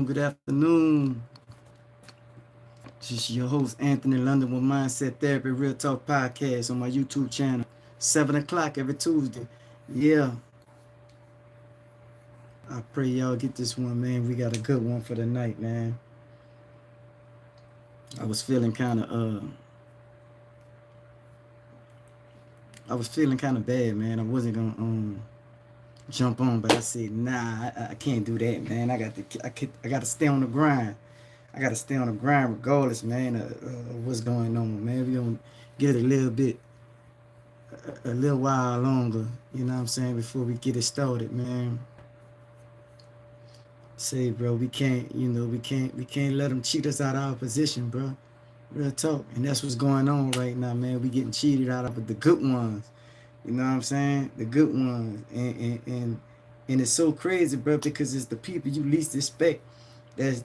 Good afternoon. This is your host, Anthony London with Mindset Therapy Real Talk Podcast on my YouTube channel. 7 o'clock every Tuesday. Yeah. I pray y'all get this one, man. We got a good one for the night, man. I was feeling kind of bad, man. I wasn't gonna jump on, but I said, nah, I can't do that, man. I got to stay on the grind. I got to stay on the grind regardless, man, what's going on, man. We gonna get a little while longer, you know what I'm saying, before we get it started, man. Say, bro, we can't let them cheat us out of our position, bro. Real talk. And that's what's going on right now, man. We getting cheated out of the good ones. You know what I'm saying? The good ones. And it's so crazy, bro, because it's the people you least expect that's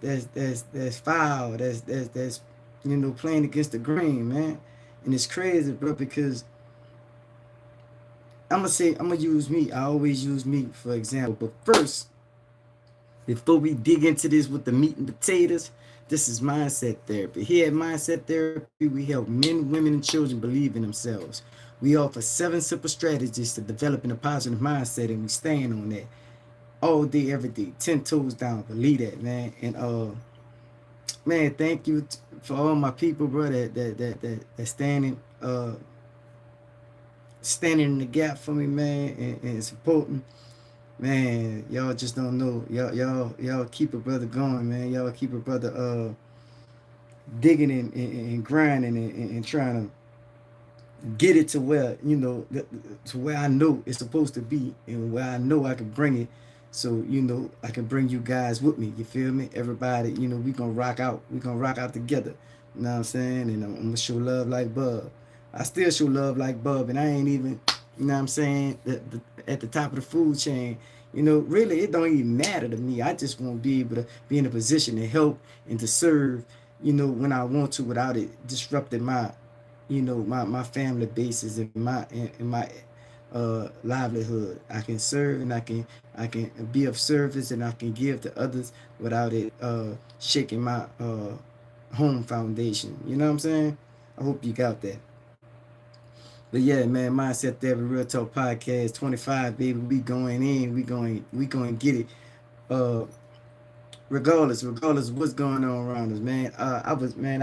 foul, that's playing against the grain, man. And it's crazy, bro, because I'm gonna use me. I always use me for example. But first, before we dig into this with the meat and potatoes, this is Mindset Therapy. Here at Mindset Therapy, we help men, women, and children believe in themselves. We offer 7 simple strategies to developing a positive mindset, and we stand on that all day, every day, 10 toes down. Believe that, man. And man, thank you for all my people, bro, that standing in the gap for me, man, and supporting. Man, y'all just don't know. Y'all keep a brother going, man. Y'all keep a brother digging and grinding and trying to get it to where, to where I know it's supposed to be and where I know I can bring it. So, I can bring you guys with me. You feel me? Everybody, we gonna rock out. We gonna rock out together. You know what I'm saying? And I'm gonna show love like Bub. I still show love like Bub, and I ain't even, you know what I'm saying, at the top of the food chain. Really, it don't even matter to me. I just want to be able to be in a position to help and to serve, when I want to without it disrupting my, my family basis and my livelihood. I can serve and I can be of service and I can give to others without it shaking my home foundation. You know what I'm saying? I hope you got that. But yeah, man, Mindset Therapy Real Talk Podcast 25, baby. We going in. We going to get it. Uh, regardless of what's going on around us, man. I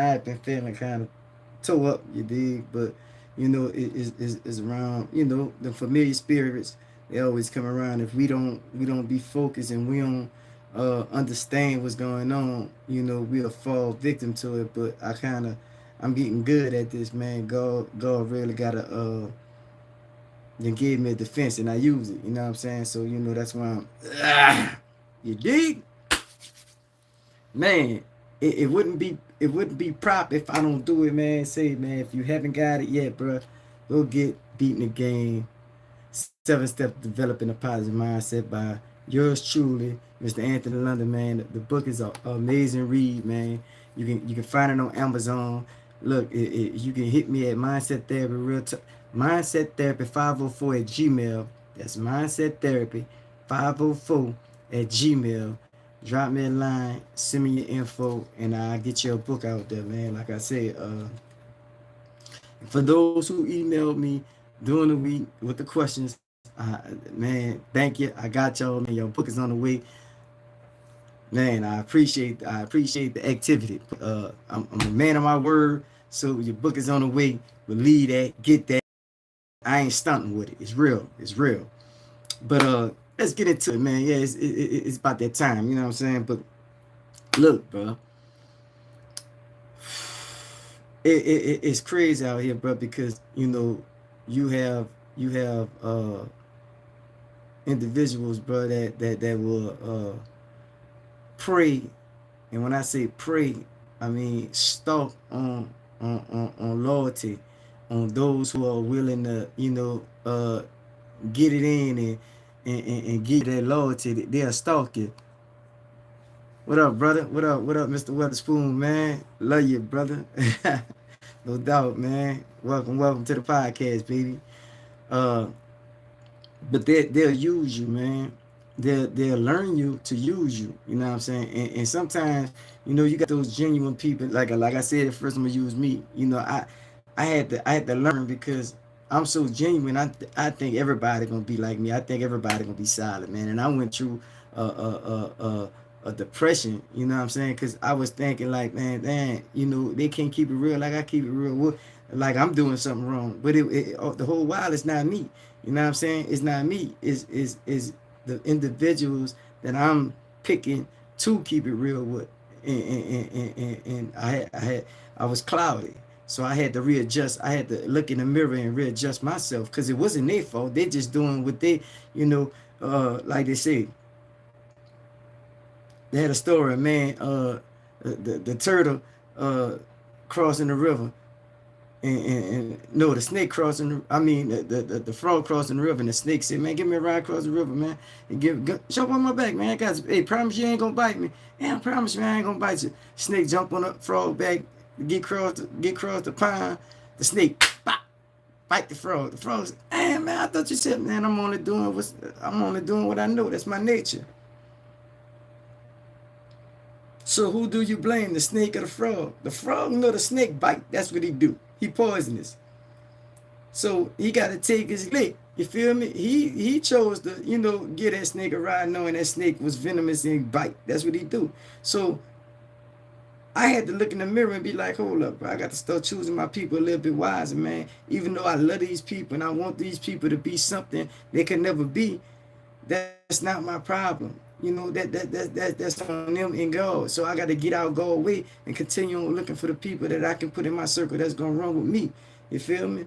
had been feeling kind of toe up, you dig, but it's around, the familiar spirits. They always come around. If we don't be focused and we don't understand what's going on, we'll fall victim to it. But I'm getting good at this, man. God really gotta then gave me a defense and I use it. You know what I'm saying? So that's why you dig, man. It wouldn't be prop if I don't do it, man. Say, man, if you haven't got it yet, bro, go get Beating the Game, 7 Steps to Developing a Positive Mindset by yours truly, Mr. Anthony London, man. The book is an amazing read, man. You can find it on Amazon. Look, you can hit me at Mindset Therapy Mindset Therapy 504 at Gmail. That's Mindset Therapy 504 at Gmail. Drop me a line, send me your info, and I'll get your book out there, man. Like I said, for those who emailed me during the week with the questions, man, thank you. I got y'all, man. Your book is on the way. Man, I appreciate the activity. I'm a man of my word, so your book is on the way. Believe that, get that. I ain't stunting with it. It's real. It's real. But let's get into it, man. Yeah, it's about that time. You know what I'm saying? But look, bro, it's crazy out here, bro, because you have individuals, bro, that will pray, and when I say pray, I mean stalk on loyalty, on those who are willing to get it in and give that loyalty. They'll stalk you. What up, brother? What up, Mr. Weatherspoon, man? Love you, brother. No doubt, man. Welcome to the podcast, baby. Uh, but they'll use you, man. they'll learn you to use you. You know what I'm saying? And sometimes, you know, you got those genuine people. Like I said, the first one use me. You know, I had to learn because I'm so genuine. I think everybody gonna be like me. I think everybody gonna be solid, man. And I went through a depression. You know what I'm saying? Because I was thinking like, man, you know, they can't keep it real like I keep it real. What, like I'm doing something wrong, but the whole while it's not me. You know what I'm saying? It's not me. Is the individuals that I'm picking to keep it real with, and I was cloudy, so I had to readjust. I had to look in the mirror and readjust myself because it wasn't their fault. They just doing what they, you know, like they say. They had a story, man. The turtle crossing the river, and no, the snake crossing. I mean, the frog crossing the river, and the snake said, "Man, give me a ride across the river, man. And jump on my back, man. I got, hey, promise you ain't gonna bite me. Yeah, I promise you I ain't gonna bite you." Snake jump on the frog back, get across the pond. The snake, pop, bite the frog. The frog said, "Hey, man, I thought you said, man, I'm only doing what I know. That's my nature." So who do you blame, the snake or the frog? The frog know the snake bite. That's what he do. He poisonous. So he got to take his lick. You feel me? He chose to, you know, get that snake a ride knowing that snake was venomous and bite. That's what he do. So I had to look in the mirror and be like, hold up, bro. I got to start choosing my people a little bit wiser, man. Even though I love these people and I want these people to be something they can never be, that's not my problem. You know, that's on them and God. So I got to get out, go away, and continue on looking for the people that I can put in my circle that's gonna run with me. You feel me?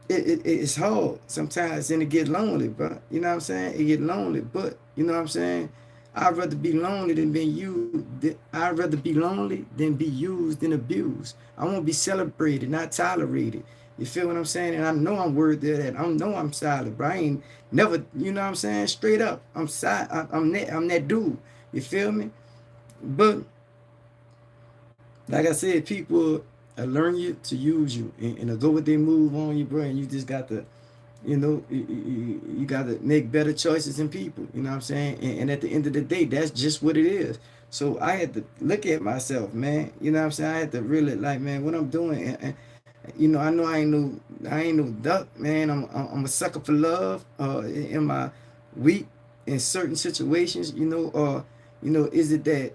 It's hard sometimes, and it get lonely, bro. You know what I'm saying? It get lonely, but you know what I'm saying? I'd rather be lonely than be used. I'd rather be lonely than be used and abused. I want to be celebrated, not tolerated. You feel what I'm saying? And I know I'm worthy of that. I know I'm solid, bro. I ain't never, you know what I'm saying? Straight up, I'm solid. I'm that dude. You feel me? But like I said, people learn you to use you and go with their move on you, bro. And you just got to, you know, you got to make better choices in people. You know what I'm saying? And at the end of the day, that's just what it is. So I had to look at myself, man. You know what I'm saying? I had to really like, man, what I'm doing. And you know, I know I ain't no duck, man. I'm a sucker for love. In my weak in certain situations, you know, or you know, is it that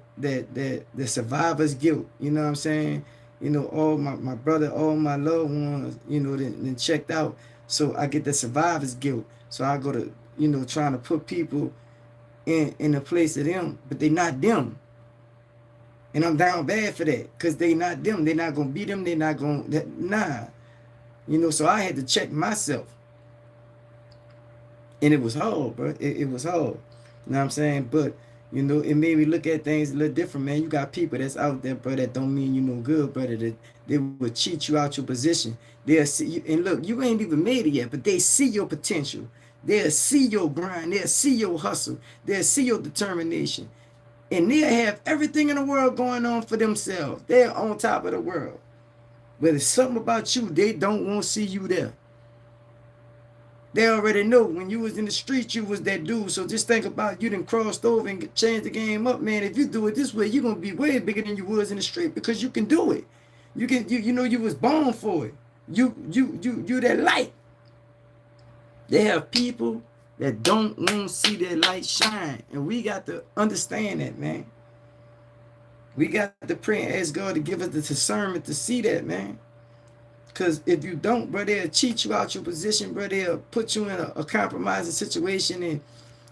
the survivor's guilt? You know what I'm saying? You know, all my brother, all my loved ones, you know, then checked out. So I get the survivor's guilt. So I go to, you know, trying to put people in a place of them, but they not them. And I'm down bad for that because they not them. They not gonna be them. They not gonna nah. You know, so I had to check myself. And it was hard, bro. It was hard. You know what I'm saying? But, you know, it made me look at things a little different, man. You got people that's out there, bro, that don't mean you no good, brother, that they will cheat you out your position. They'll see you, and look, you ain't even made it yet, but they see your potential. They'll see your grind. They'll see your hustle. They'll see your determination. And they'll have everything in the world going on for themselves. They're on top of the world. But it's something about you, they don't want to see you there. They already know when you was in the street, you was that dude. So just think about you done crossed over and changed the game up, man. If you do it this way, you're gonna be way bigger than you was in the street because you can do it. You know you was born for it. You that light. They have people that don't want to see their light shine. And we got to understand that, man. We got to pray and ask God to give us the discernment to see that, man. Because if you don't, bro, they'll cheat you out your position, bro. They'll put you in a compromising situation and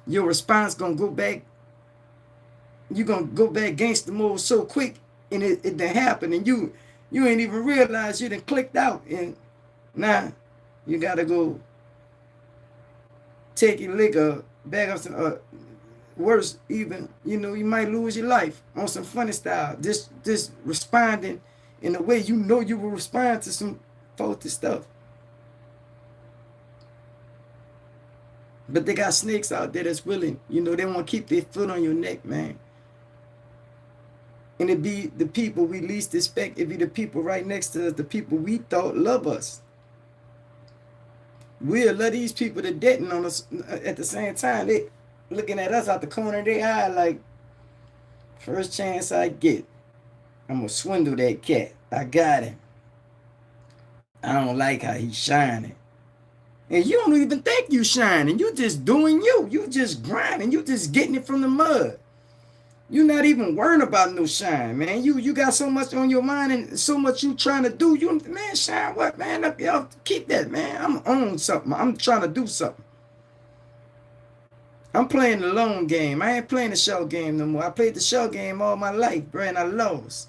your response going to go back. You're going to go back gangster mode so quick and it done happen. And you ain't even realize you done clicked out. And now you got to go take your liquor, bag up some, worse even, you know, you might lose your life on some funny style. Just responding in a way you know you will respond to some faulty stuff. But they got snakes out there that's willing, you know, they want to keep their foot on your neck, man. And it be the people we least expect. It be the people right next to us, the people we thought love us. We'll love these people to death on us at the same time. looking at us out the corner of their eye like, first chance I get, I'm gonna swindle that cat. I got him. I don't like how he's shining. And you don't even think you shining. You just doing you. You just grinding. You just getting it from the mud. You not even worrying about no shine, man. You got so much on your mind and so much you trying to do. You, man, shine what, man? Y'all keep that, man. I'm on something. I'm trying to do something. I'm playing the long game. I ain't playing the shell game no more. I played the shell game all my life, bro, and I lost.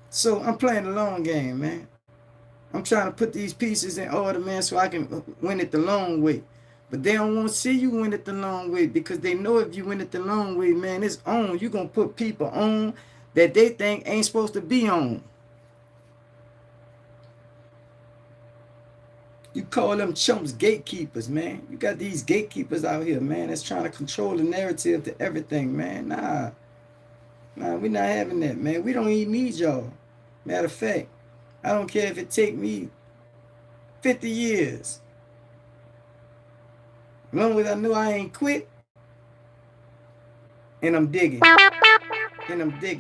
So I'm playing the long game, man. I'm trying to put these pieces in order, man, so I can win it the long way. But they don't want to see you win it the long way because they know if you win it the long way, man, it's on. You're going to put people on that they think ain't supposed to be on. You call them chumps gatekeepers, man. You got these gatekeepers out here, man, that's trying to control the narrative to everything, man. Nah, we're not having that, man. We don't even need y'all. Matter of fact, I don't care if it take me 50 years. As long as I know I ain't quit, and I'm digging.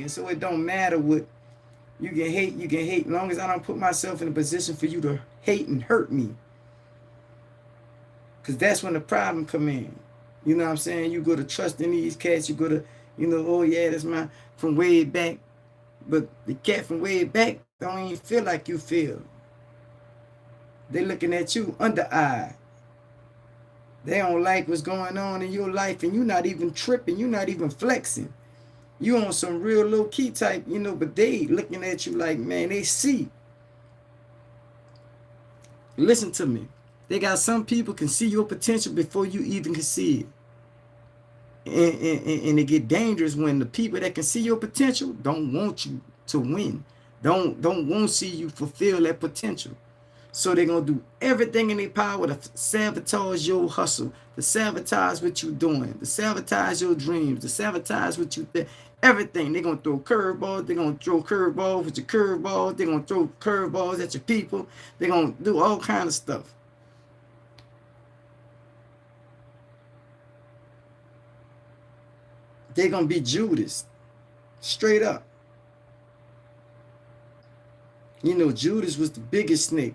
So it don't matter what you can hate. As long as I don't put myself in a position for you to hate and hurt me. Because that's when the problem come in. You know what I'm saying? You go to trust in these cats. You go to, oh yeah, that's my from way back. But the cat from way back don't even feel like you feel. They looking at you under eye. They don't like what's going on in your life, and you're not even tripping. You're not even flexing. You on some real low key type, but they looking at you like, man, they see. Listen to me. They got some people can see your potential before you even can see it. And it get dangerous when the people that can see your potential don't want you to win. Don't want to see you fulfill that potential. So they're going to do everything in their power to sabotage your hustle, to sabotage what you're doing, to sabotage your dreams, to sabotage what you think. Everything. They're going to throw curveballs. They're going to throw curveballs with your curveballs. They're going to throw curveballs at your people. They're going to do all kinds of stuff. They're going to be Judas. Straight up. Judas was the biggest snake.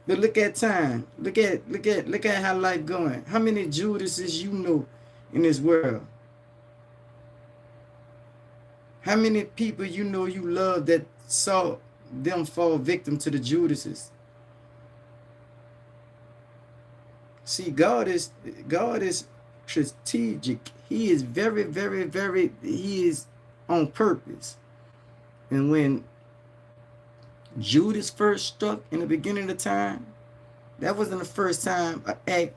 But look at time. Look at how life going. How many Judases you know in this world? How many people you know you love that saw them fall victim to the Judases? See, God is strategic. He is very, very, very, he is on purpose. And when Judas first struck in the beginning of time, that wasn't the first time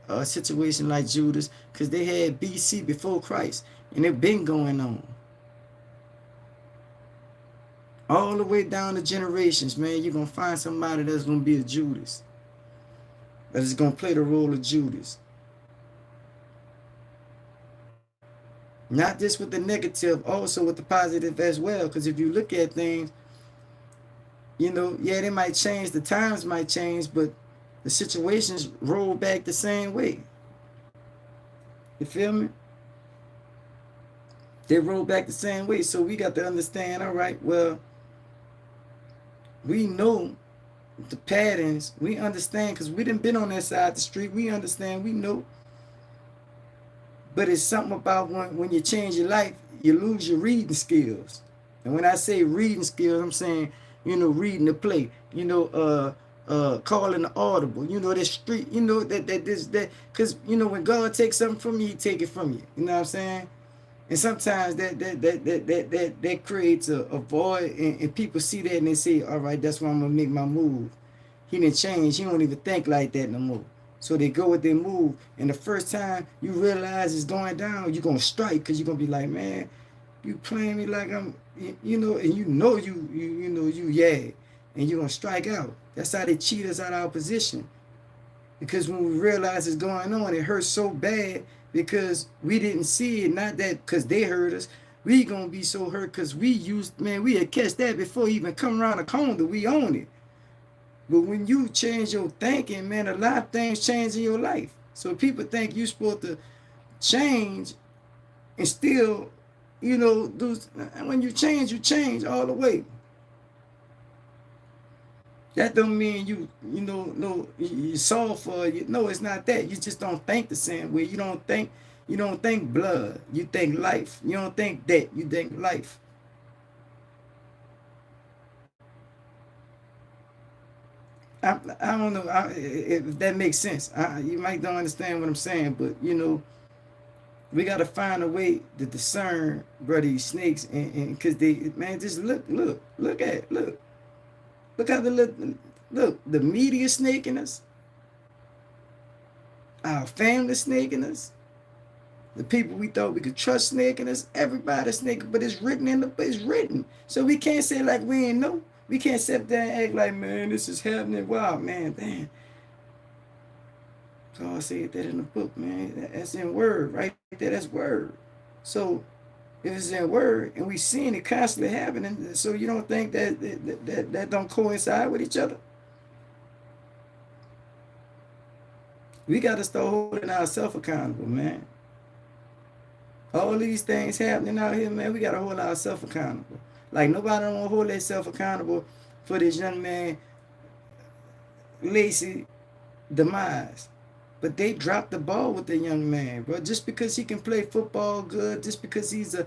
a situation like Judas, because they had BC before Christ, and it been going on. All the way down the generations, man, you're going to find somebody that's going to be a Judas. That is going to play the role of Judas. Not just with the negative, also with the positive as well. Because if you look at things, yeah, they might change, the times might change, but the situations roll back the same way. You feel me? They roll back the same way. So we got to understand, all right, well, we know the patterns. We understand because we done been on that side of the street. We understand, we know. But it's something about when you change your life, you lose your reading skills. And when I say reading skills, I'm saying, reading the play, calling the audible, the street, that, because, when God takes something from you, he take it from you. You know what I'm saying? And sometimes that creates a void, and people see that and they say, all right, that's why I'm going to make my move. He didn't change. He don't even think like that no more. So they go with their move. And the first time you realize it's going down, you're going to strike because you're going to be like, man, you playing me like I'm, and you yeah. And you're going to strike out. That's how they cheat us out of our position. Because when we realize it's going on, it hurts so bad because we didn't see it. Not that because they hurt us. We going to be so hurt because we had catch that before even come around the corner. We own it. But when you change your thinking, man, a lot of things change in your life. So people think you're supposed to change and still, do. When you change all the way. That don't mean no, you soft for you. No, it's not that. You just don't think the same way. You don't think blood. You think life. You don't think that. You think life. I don't know if that makes sense. You might don't understand what I'm saying, but we got to find a way to discern, brother, these snakes, and because they, man, just look how look the media snaking us, our family snaking us, the people we thought we could trust snaking us, everybody snaking, but it's written, so we can't say like we ain't know. We can't sit there and act like, man, this is happening. Wow, man, damn. God said that in the book, man. That's in word, right there. That's word. So if it's in word and we seeing it constantly happening, so you don't think that don't coincide with each other? We got to start holding ourselves accountable, man. All these things happening out here, man, we got to hold ourselves accountable. Like nobody don't hold themselves accountable for this young man Laci demise. But they dropped the ball with the young man, bro. Just because he can play football good, just because he's a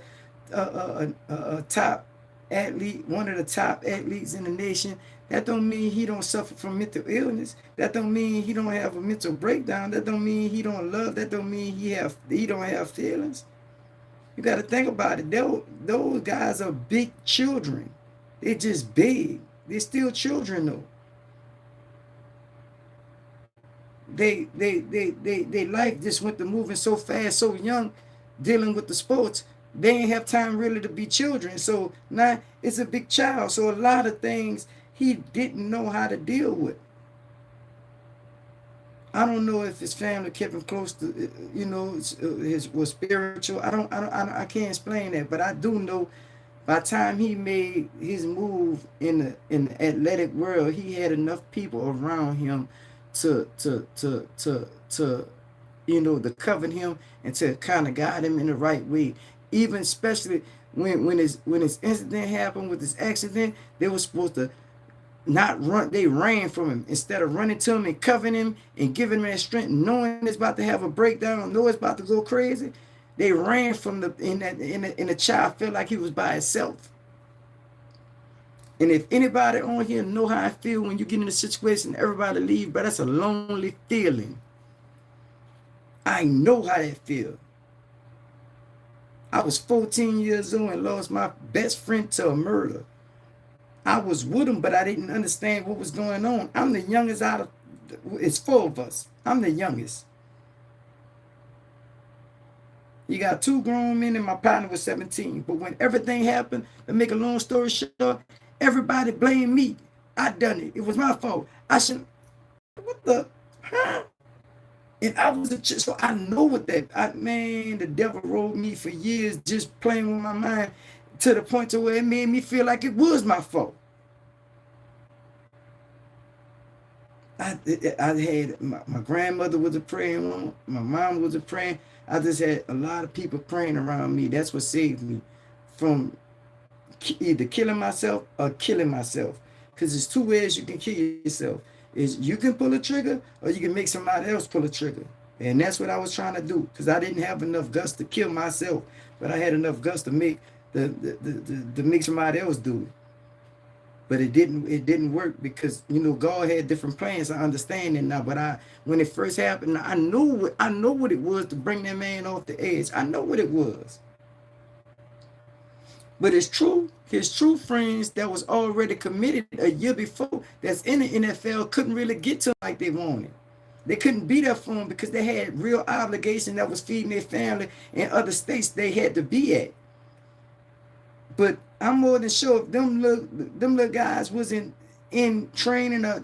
top athlete, one of the top athletes in the nation, that don't mean he don't suffer from mental illness. That don't mean he don't have a mental breakdown. That don't mean he don't love. That don't mean he don't have feelings. You got to think about it. Those guys are big children. They're just big. They're still children though. They life just went to moving so fast, so young, dealing with the sports. They ain't have time really to be children. So now it's a big child. So a lot of things he didn't know how to deal with. I don't know if his family kept him close to, his was spiritual. I can't explain that, but I do know by the time he made his move in the athletic world, he had enough people around him to to cover him and to kind of guide him in the right way. Even especially when his incident happened with his accident, they were supposed to not run. They ran from him instead of running to him and covering him and giving him that strength, knowing it's about to have a breakdown, know it's about to go crazy. They ran from the child felt like he was by himself. And if anybody on here know how I feel when you get in a situation, everybody leave, but that's a lonely feeling. I know how that feels. I was 14 years old and lost my best friend to a murder. I was with him, but I didn't understand what was going on. I'm the youngest out of, it's 4 of us. I'm the youngest. You got 2 grown men and my partner was 17. But when everything happened, to make a long story short, everybody blamed me. I done it. It was my fault. I shouldn't, what the, huh? And I was so I know what man, the devil rode me for years just playing with my mind to the point to where it made me feel like it was my fault. I had my grandmother was a praying woman, my mom was a praying. I just had a lot of people praying around me. That's what saved me from either killing myself or killing myself. Because there's 2 ways you can kill yourself. Is you can pull a trigger or you can make somebody else pull a trigger. And that's what I was trying to do, because I didn't have enough guts to kill myself, but I had enough guts to make to make somebody else do it. But it didn't work because God had different plans. I understand it now. But when it first happened, I know what it was to bring that man off the edge. I know what it was. But it's true. His true friends that was already committed a year before, that's in the NFL, couldn't really get to him like they wanted. They couldn't be there for him because they had real obligation that was feeding their family in other states they had to be at. But I'm more than sure if them little guys wasn't in training or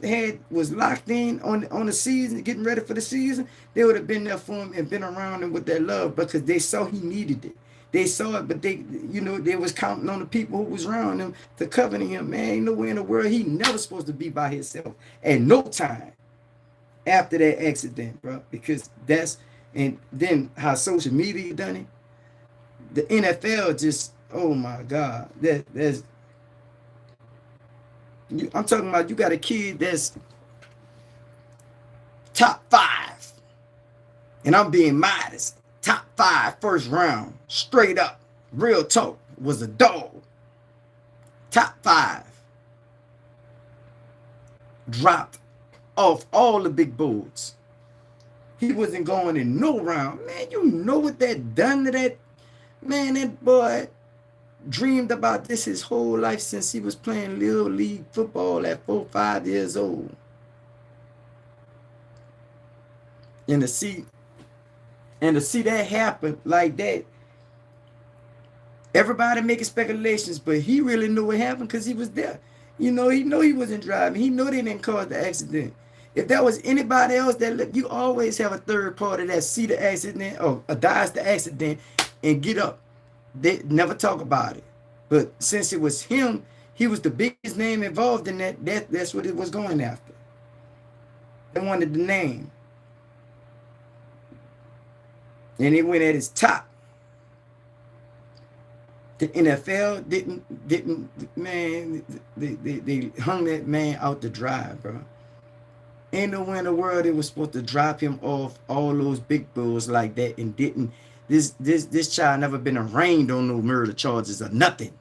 was locked in on the season, getting ready for the season, they would have been there for him and been around him with their love because they saw he needed it. They saw it, but they, they was counting on the people who was around him to cover him. Man, ain't nowhere in the world he never supposed to be by himself at no time after that accident, bro. Because that's, and then how social media done it. The NFL just, oh my God, that's I'm talking about. You got a kid that's top 5, and I'm being modest. Top 5 first round, straight up, real talk, was a dog. Top 5, dropped off all the big boards. He wasn't going in no round. Man, you know what that done to that man? That boy dreamed about this his whole life since he was playing little league football at 4, 5 years old. And to see that happen like that, everybody making speculations, but he really knew what happened because he was there. He know he wasn't driving. He knew they didn't cause the accident. If that was anybody else, that you always have a third party that see the accident or dies the accident and get up. They never talk about it. But since it was him, he was the biggest name involved in that. That's what it was going after. They wanted the name. And it went at its top. The NFL didn't, man, they hung that man out to dry, bro. Ain't nowhere in the world they was supposed to drop him off all those big bulls like that and didn't. This child never been arraigned on no murder charges or nothing.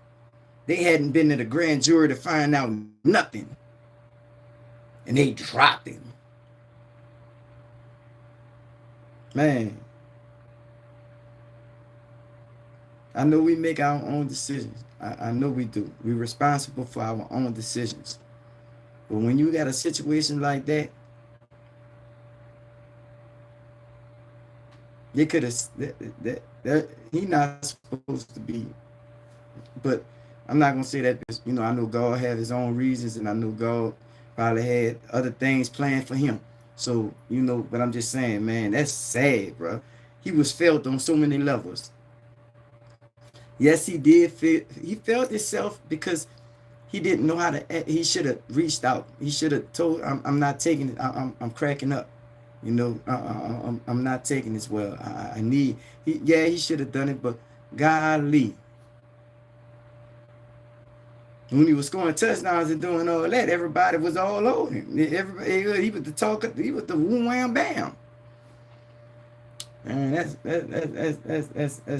They hadn't been to the grand jury to find out nothing. And they dropped him. Man. I know we make our own decisions. I know we do. We're responsible for our own decisions. But when you got a situation like that, they could have that he not supposed to be. But I'm not gonna say that because I know God had his own reasons, and I know God probably had other things planned for him. So but I'm just saying, man, that's sad, bro. He was felt on so many levels. Yes, he did feel. He felt himself because he didn't know how to. He should have reached out. He should have told. I'm not taking it. I'm cracking up. I'm not taking this well. I need. He should have done it, but golly, when he was scoring touchdowns and doing all that, everybody was all over him. Everybody, he was the talker. He was the wham wham bam. Man, that's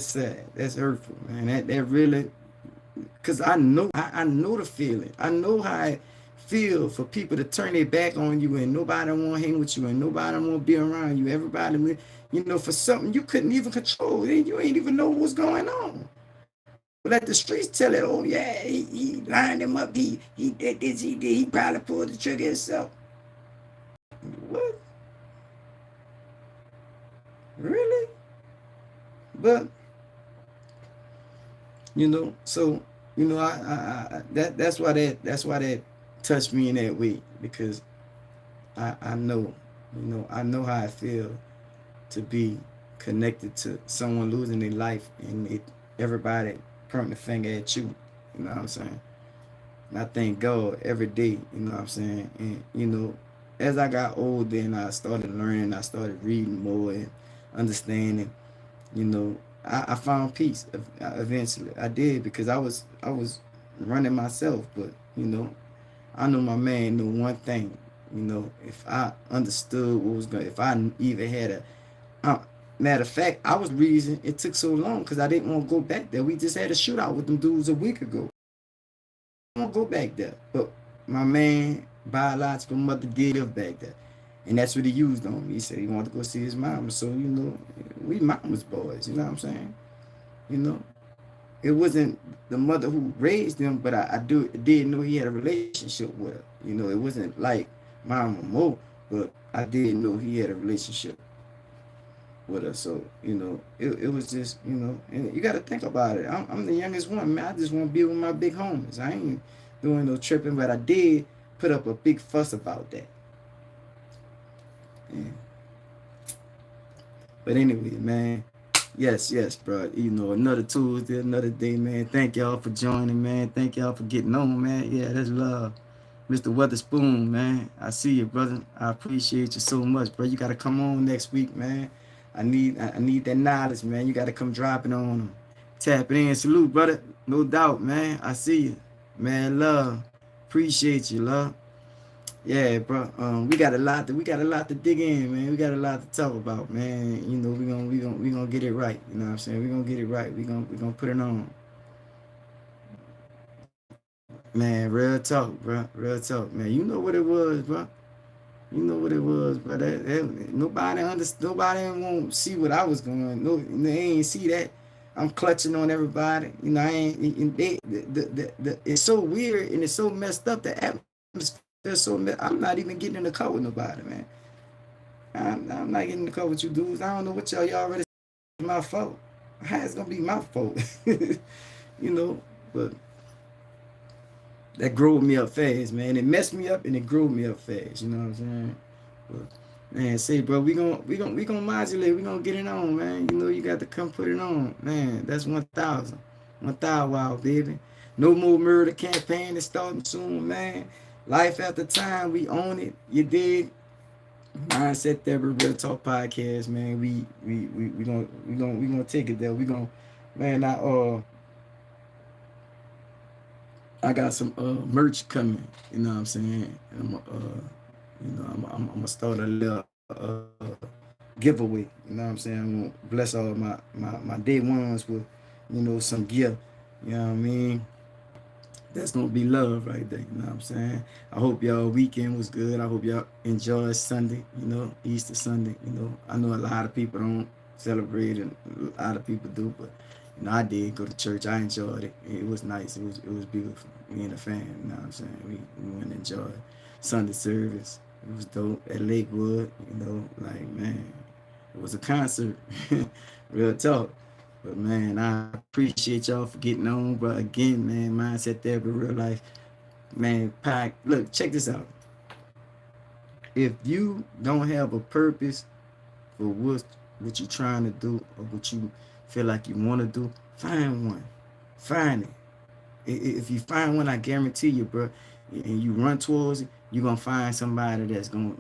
sad. That's hurtful, man. That really, cause I know the feeling. I know how I feel for people to turn their back on you and nobody want to hang with you and nobody want to be around you. Everybody, for something you couldn't even control. You ain't even know what's going on. But let the streets tell it. Oh yeah, he lined him up. He did this. He did. He probably pulled the trigger himself. What? Really? But so that's why that touched me in that way, because I know I know how I feel to be connected to someone losing their life and everybody pointing the finger at you. You know what I'm saying? And I thank God every day. You know what I'm saying? And as I got older and I started learning, I started reading more and understanding. I found peace eventually. I did, because I was running myself, but I know my man knew one thing. If I understood what was going, if I even had matter of fact, I was reason it took so long because I didn't want to go back there. We just had a shootout with them dudes a week ago. I don't want to go back there, but my man biological mother did live back there. And that's what he used on me. He said he wanted to go see his mama. So, we mama's boys, you know what I'm saying? It wasn't the mother who raised him, but I did know he had a relationship with her. It wasn't like Mama Mo, but I did know he had a relationship with her. So, it was just, and you got to think about it. I'm the youngest one, man. I just want to be with my big homies. I ain't doing no tripping, but I did put up a big fuss about that. Yeah. But anyway, man, Yes, bro. You know, another Tuesday, another day, man. Thank y'all for joining, man. Thank y'all for getting on, man. Yeah, that's love. Mr. Weatherspoon, man. I see you, brother. I appreciate you so much, bro. You gotta come on next week, man. I need that knowledge, man. You gotta come dropping on them. Tap it in. Salute, brother. No doubt, man. I see you. Man, love. Appreciate you, love. Yeah, bro. We got a lot to dig in, man. We got a lot to talk about, man. You know, we gonna get it right. You know what I'm saying? We gonna get it right. We gonna put it on. Man, real talk, bro. Real talk, man. You know what it was, bro. You know what it was, but nobody won't see what I was going. No, they ain't see that. I'm clutching on everybody. You know, I ain't. It's so weird and it's so messed up. The atmosphere is so. I'm not even getting in the car with nobody, man. I'm not getting in the car with you dudes. I don't know what y'all already. It's my fault. How it's gonna be my fault? You know, but that grew me up fast, man. It messed me up and it grew me up fast. You know what I'm saying? But, man, say, bro, we gonna modulate. We gonna get it on, man. You know, you got to come put it on, man. That's 1,000, 1,000, wow, baby. No more murder campaign is starting soon, man. Life after time, we own it. You dig? Mindset Therapy Real Talk Podcast, man. We gonna take it there. We gonna, man. I got some merch coming. You know what I'm saying? I'm gonna start a little giveaway. You know what I'm saying? I'm gonna bless all my day ones with, some gear. You know what I mean? That's gonna be love right there. You know what I'm saying? I hope y'all weekend was good. I hope y'all enjoy Sunday. Easter Sunday. I know a lot of people don't celebrate, and a lot of people do, but I did go to church. I enjoyed it. It was nice. It was beautiful. Me and the fam. You know what I'm saying? We went and enjoyed Sunday service. It was dope at Lakewood. Like, man, it was a concert. Real talk. But man, I appreciate y'all for getting on. But again, man, Mindset Therapy Real Life. Man, pack. Look, check this out. If you don't have a purpose for what you're trying to do or what you feel like you want to do, find one. Find it. If you find one, I guarantee you, bro, and you run towards it, you're gonna find somebody that's gonna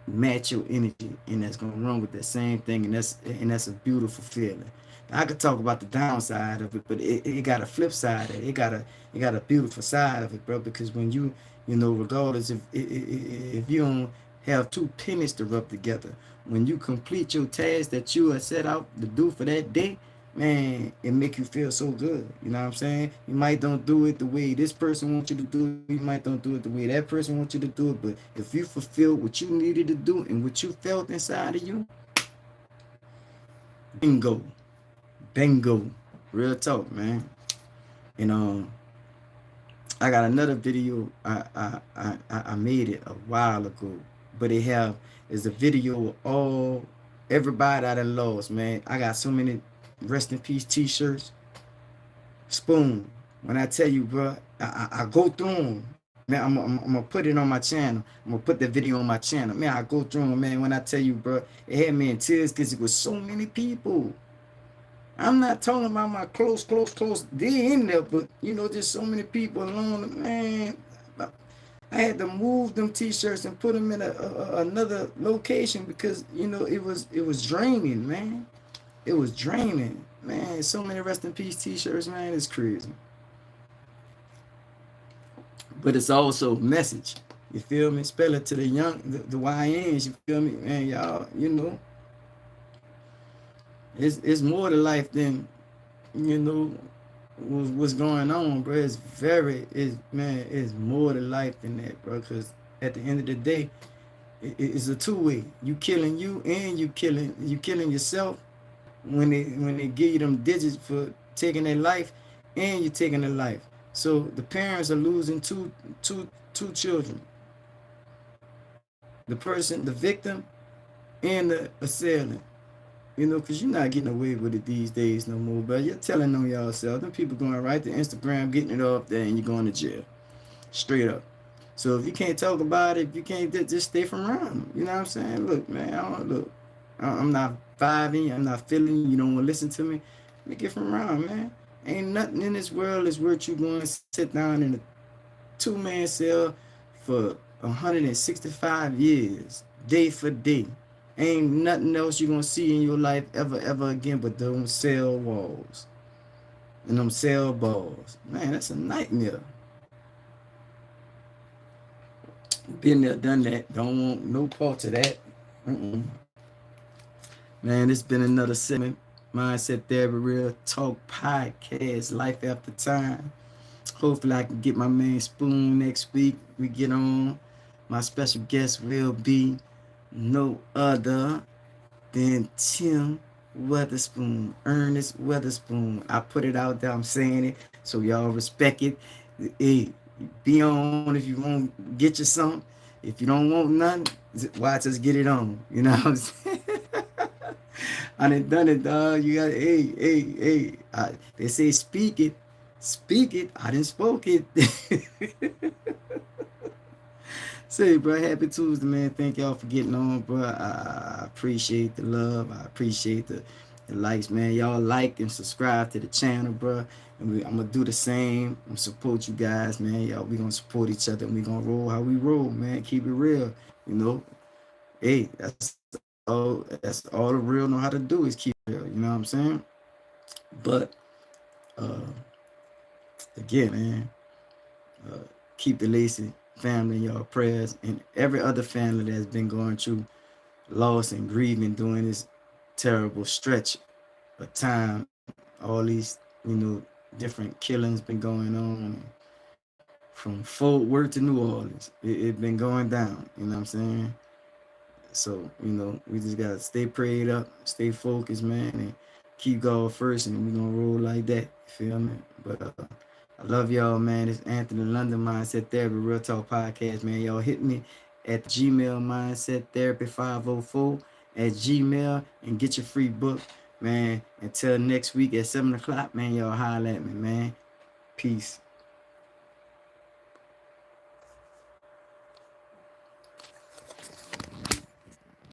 match your energy and that's gonna run with that same thing, and that's a beautiful feeling. I could talk about the downside of it, but it got a flip side. It got a beautiful side of it, bro. Because when regardless if you don't have two pennies to rub together, when you complete your task that you are set out to do for that day, man, it make you feel so good. You know what I'm saying? You might don't do it the way this person wants you to do it. You might don't do it the way that person wants you to do it. But if you fulfill what you needed to do and what you felt inside of you, bingo, bingo, real talk, man. And I got another video. I made it a while ago, but is a video of all everybody I done lost, man. I got so many rest in peace T-shirts. Spoon. When I tell you, bro, I go through them. Man, I'm gonna put it on my channel. I'm gonna put the video on my channel. Man, I go through them, man. When I tell you, bro, it had me in tears because it was so many people. I'm not talking about my close. They in there, but just so many people alone, man. I had to move them T-shirts and put them in another location because it was draining, man. It was draining, man. So many rest in peace T-shirts, man. It's crazy. But it's also a message. You feel me? Spell it to the young, the YNs. You feel me, man? Y'all, it's more to life than what's going on, bro. It's more to life than that, bro. Because at the end of the day, it's a two-way. You killing you and you killing yourself when they give you them digits for taking their life, and you're taking their life. So the parents are losing two children. The victim, and the assailant. Because you're not getting away with it these days no more, but you're telling on yourself. Them people going right to Instagram, getting it off there, and you're going to jail. Straight up. So if you can't talk about it, if you can't just stay from around them. You know what I'm saying? Look, man, I'm not vibing you. I'm not feeling you. You don't want to listen to me. Let me get from around, man. Ain't nothing in this world is worth you going to sit down in a two-man cell for 165 years, day for day. Ain't nothing else you gonna see in your life ever again but those cell walls and them cell balls. Man, that's a nightmare. Been there, done that. Don't want no parts of that. Mm-mm. Man, it's been another segment. Mindset Therapy Real Talk Podcast, Life After Time. Hopefully I can get my man Spoon next week. We get on. My special guest will be no other than Tim Weatherspoon, Ernest Weatherspoon. I put it out there, I'm saying it, so y'all respect it. Hey, be on if you want, get you some. If you don't want none, watch us get it on. You know what I'm saying? I done done it, dog. You got, hey. They say speak it. I didn't spoke it. Say, bro, happy Tuesday, man. Thank y'all for getting on, bro. I appreciate the love. I appreciate the likes, man. Y'all like and subscribe to the channel, bro. And I'm gonna do the same. I'm support you guys, man. Y'all, we gonna support each other and we gonna roll how we roll, man. Keep it real, you know. Hey, that's all the real know how to do is keep it real. You know what I'm saying? But uh, again, man, uh, keep the Lacey family in your prayers and every other family that's been going through loss and grieving during this terrible stretch of time. All these, different killings been going on from Fort Worth to New Orleans. It been going down. You know what I'm saying? So, we just gotta stay prayed up, stay focused, man, and keep God first, and we gonna roll like that. You feel me? But I love y'all, man. It's Anthony London, Mindset Therapy, Real Talk Podcast, man. Y'all hit me at Gmail, Mindset Therapy 504 at Gmail, and get your free book, man. Until next week at 7 o'clock, man, y'all holler at me, man. Peace.